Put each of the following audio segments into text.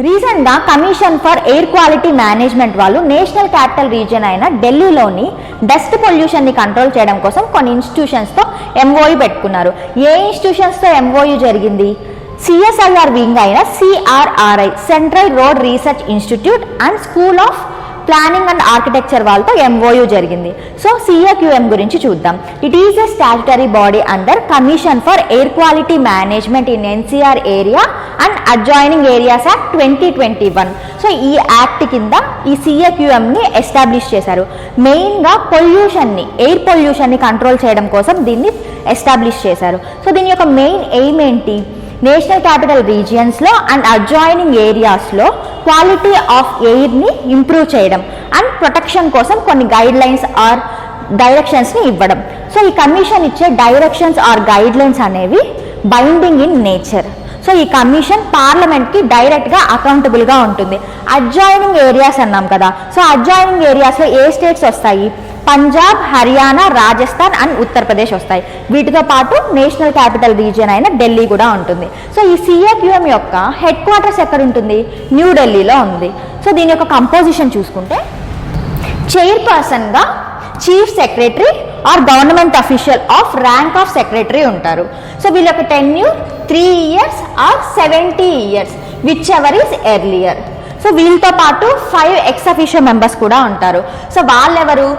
రీసెంట్గా commission for air quality management వాళ్ళు national capital region అయిన ఢిల్లీలోని డస్ట్ పొల్యూషన్ని కంట్రోల్ చేయడం కోసం కొన్ని ఇన్స్టిట్యూషన్స్తో ఎంఓయూ పెట్టుకున్నారు. ఏ ఇన్స్టిట్యూషన్స్తో ఎంఓయూ జరిగింది? సిఎస్ఐఆర్ వింగ్ అయిన CRRI, central road research institute and school of planning and architecture వాళ్ళతో ఎంఓయూ జరిగింది. సో సిఏక్యూఎం గురించి చూద్దాం. It is a statutory body under commission for air quality management in NCR area and adjoining areas act 2021. So ఈ act కింద ఈ సిఏక్యూఎంని establish చేశారు. మెయిన్గా పొల్యూషన్ని, air పొల్యూషన్ని control చేయడం కోసం దీన్ని ఎస్టాబ్లిష్ చేశారు. సో దీని యొక్క మెయిన్ ఎయిమ్ ఏంటి? నేషనల్ క్యాపిటల్ రీజియన్స్లో అండ్ అడ్జాయినింగ్ ఏరియాస్లో క్వాలిటీ ఆఫ్ ఎయిర్ని ఇంప్రూవ్ చేయడం అండ్ ప్రొటెక్షన్ కోసం కొన్ని గైడ్ లైన్స్ ఆర్ డైరెక్షన్స్ని ఇవ్వడం. సో ఈ కమిషన్ ఇచ్చే డైరెక్షన్స్ ఆర్ గైడ్ లైన్స్ అనేవి బైండింగ్ ఇన్ నేచర్. సో ఈ కమిషన్ పార్లమెంట్కి డైరెక్ట్గా అకౌంటబుల్గా ఉంటుంది. అడ్జాయినింగ్ ఏరియాస్ అన్నాం కదా, సో అడ్జాయినింగ్ ఏరియాస్లో ఏ స్టేట్స్ వస్తాయి? పంజాబ్, హర్యానా, రాజస్థాన్ అండ్ ఉత్తరప్రదేశ్ వస్తాయి. వీటితో పాటు నేషనల్ క్యాపిటల్ రీజియన్ అయిన ఢిల్లీ కూడా ఉంటుంది. సో ఈ సిఏక్యూఎం యొక్క హెడ్ క్వార్టర్స్ ఎక్కడ ఉంటుంది? న్యూఢిల్లీలో ఉంది. సో దీని యొక్క కంపోజిషన్ చూసుకుంటే చైర్పర్సన్గా chief secretary or government official of rank of secretary ఉంటారు. సో వీళ్ళ యొక్క tenure 3 years or 70 years, whichever is earlier. So వీళ్ళతో పాటు 5 ఎక్స్ అఫీషియో మెంబర్స్ కూడా ఉంటారు. సో వాళ్ళెవరు?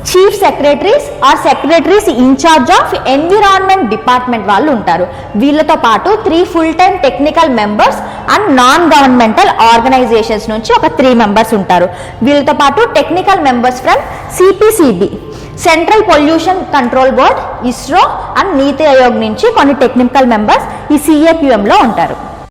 Chief secretaries or secretaries in charge of environment department వాళ్ళు ఉంటారు. వీళ్ళతో పాటు 3 full-time technical members and non governmental organisations నుంచి ఒక 3 members ఉంటారు. వీళ్ళతో పాటు technical members from CPCB, central pollution control board, ISRO and NITI Aayog నుంచి కొన్ని టెక్నికల్ మెంబర్స్ ఈ సిఏక్యూఎంలో ఉంటారు.